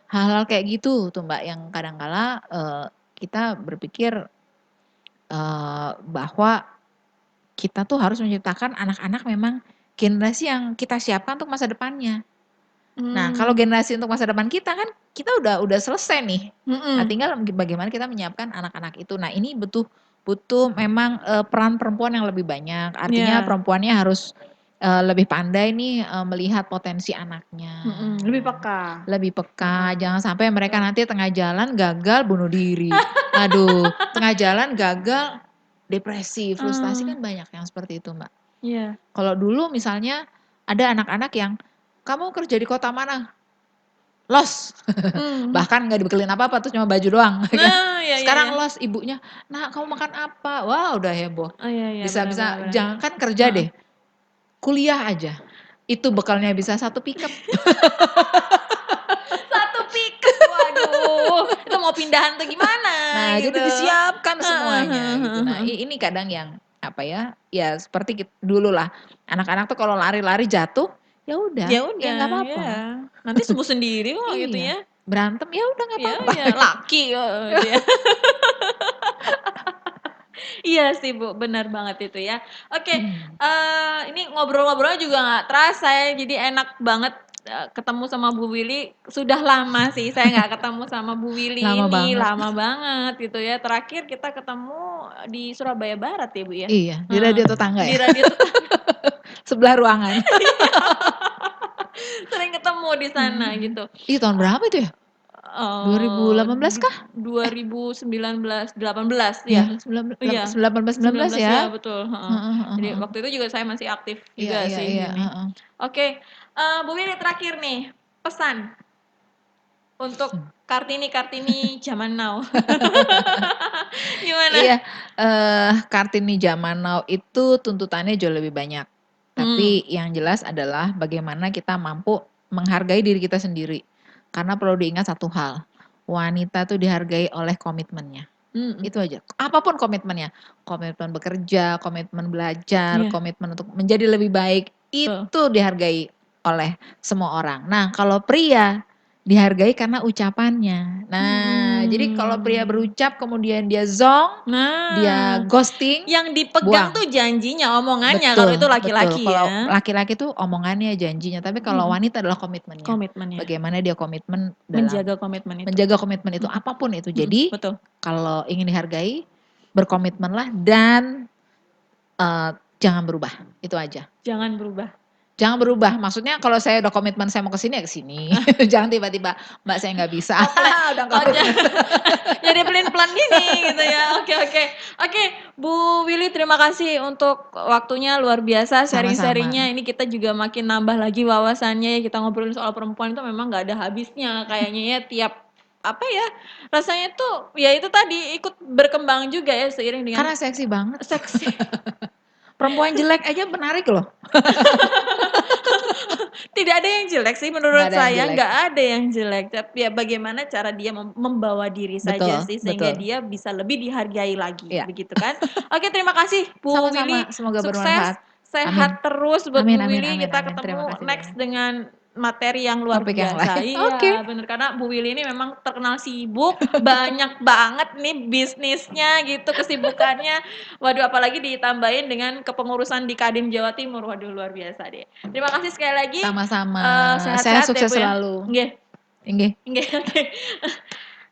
hal-hal kayak gitu tuh Mbak, yang kadang kala, kita berpikir, bahwa kita tuh harus menciptakan anak-anak memang generasi yang kita siapkan untuk masa depannya. Nah, kalau mmm, generasi untuk masa depan kita kan, kita udah selesai nih. Nah, mhm, tinggal bagaimana kita menyiapkan anak-anak itu. Nah, ini butuh butuh memang, peran perempuan yang lebih banyak. Artinya iya, perempuannya harus, lebih pandai nih, melihat potensi anaknya. mhm, lebih peka. Lebih peka, Heeh, jangan sampai mereka betul. nanti tengah jalan gagal bunuh diri. Aduh, tengah jalan gagal depresi, frustasi Eee, kan banyak yang seperti itu, Mbak. iya, Kalau dulu misalnya ada anak-anak yang, "Kamu kerja di kota mana?" "Los." mmm. Bahkan nggak dibekelin apa-apa, terus cuma baju doang, ya kan. Nah, iya, iya, iya. Sekarang los, ibunya, "Nak, kamu makan apa?" Wah, udah heboh. Oh, iya, iya, benar, benar, Bisa-bisa benar. jangankan kerja Heeh. deh, kuliah aja, itu bekalnya bisa 1 pickup. Satu pickup, waduh, itu mau pindahan tuh gimana Nah, jadi gitu. disiapkan Heeh, semuanya heeh, gitu. heeh, Nah, heeh. ini kadang yang apa ya, ya seperti dulu lah, anak-anak tuh kalau lari-lari jatuh, ya udah, Ya ya udah, nggak ya, apa-apa. nanti sembuh sendiri kok gitu Iya, ya. berantem ya udah nggak Ya, apa-apa. ya, laki kok gitu ya. Iya sih, Bu, benar banget itu ya. Oke, Mhm. ini ngobrol-ngobrolnya juga nggak terasa ya, jadi enak banget. ketemu sama Bu Willy sudah lama sih, saya nggak ketemu sama Bu Willy Lama ini, banget. lama banget gitu ya. Terakhir kita ketemu di Surabaya Barat ya Bu ya? Iya, di radio tetangga Di ya? radio tetangga. Sebelah ruangan. Iya. Sering ketemu di sana gitu. Ih, tahun berapa itu ya? 2018 kah? 2019, 18 Iya, ya? Iya, 18, 19 19 ya? ya betul, heeh. Heeh heeh Jadi heeh. waktu itu juga saya masih aktif Iya juga iya sih iya, ini. heeh. Oke, Bu Willy terakhir nih, pesan untuk Kartini zaman now. Gimana? Iya, Kartini zaman now itu tuntutannya jauh lebih banyak. Tapi yang jelas adalah bagaimana kita mampu menghargai diri kita sendiri. Karena perlu diingat satu hal, wanita tuh dihargai oleh komitmennya. Itu aja. Apapun komitmennya, komitmen bekerja, komitmen belajar, Iya. komitmen untuk menjadi lebih baik, Betul. itu dihargai oleh semua orang. Nah, kalau pria dihargai karena ucapannya. Nah, jadi kalau pria berucap kemudian dia zong, dia Nah, ghosting, yang dipegang buang. tuh janjinya, omongannya kalau itu Betul, betul. laki-laki Kalau ya. laki-laki tuh omongannya, janjinya, tapi kalau wanita adalah komitmennya. Komitmennya. Bagaimana dia komitmen dalam Menjaga komitmen itu. menjaga komitmen itu, apapun itu. Jadi, Betul. kalau ingin dihargai, berkomitmenlah dan jangan berubah, itu aja. Jangan berubah. Jangan berubah, maksudnya kalau saya udah komitmen saya mau ke sini ya ke sini. Jangan tiba-tiba, "Mbak saya nggak bisa." Udah komitmen. Jadi pelin-pelan gini gitu ya. Oke. Oke, Bu Willy terima kasih untuk waktunya luar biasa sharing-sharing-nya. Ini kita juga makin nambah lagi wawasannya ya. Kita ngobrolin soal perempuan itu memang nggak ada habisnya kayaknya ya, tiap apa ya, rasanya tuh ya itu tadi ikut berkembang juga ya seiring dengan Karena seksi banget. seksi. Perempuan jelek aja menarik loh. Tidak ada yang jelek sih menurut Nggak ada yang saya, jelek. nggak ada yang jelek. Tapi ya bagaimana cara dia membawa diri saja Betul, sih sehingga betul. dia bisa lebih dihargai lagi, Iya. begitu kan. Oke, terima kasih Bu Willy, Sama-sama, semoga sukses, bermanfaat. sehat Amin. terus buat Amin Bu amin Willy. amin Kita amin. Terima ketemu kasih next banyak. dengan materi yang luar Topik yang biasa. lain. Iya, bener karena Bu Willy ini memang terkenal sibuk, banyak banget nih bisnisnya gitu, kesibukannya. Waduh, apalagi ditambahin dengan kepengurusan di Kadin Jawa Timur. Waduh, luar biasa deh. Terima kasih sekali lagi. Sama-sama. Saya Sehat-sehat ya sukses Bu ya. selalu. Nggih. Nggih. Oke.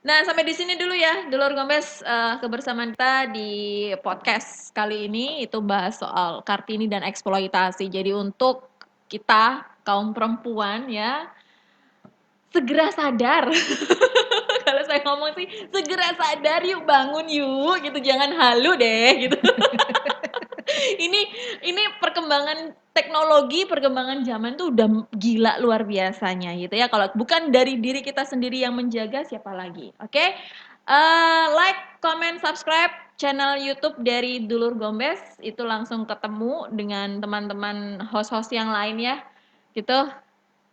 Nah, sampai di sini dulu ya Dulur Gombes, kebersamaan kita di podcast kali ini itu bahas soal Kartini dan eksploitasi. Jadi untuk kita kaum perempuan ya, segera sadar. Kalau saya ngomong sih, segera sadar yuk, bangun yuk gitu, jangan halu deh gitu. Ini perkembangan teknologi, perkembangan zaman tuh udah gila luar biasanya gitu ya. Kalau bukan dari diri kita sendiri yang menjaga, siapa lagi? Oke. Like, comment, subscribe channel YouTube dari Dulur Gombes, itu langsung ketemu dengan teman-teman host-host yang lain ya. Gitu.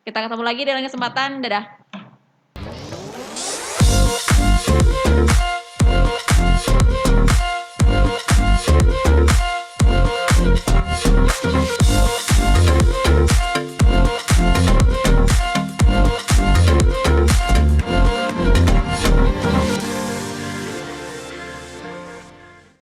Kita ketemu lagi dalam kesempatan. Dadah.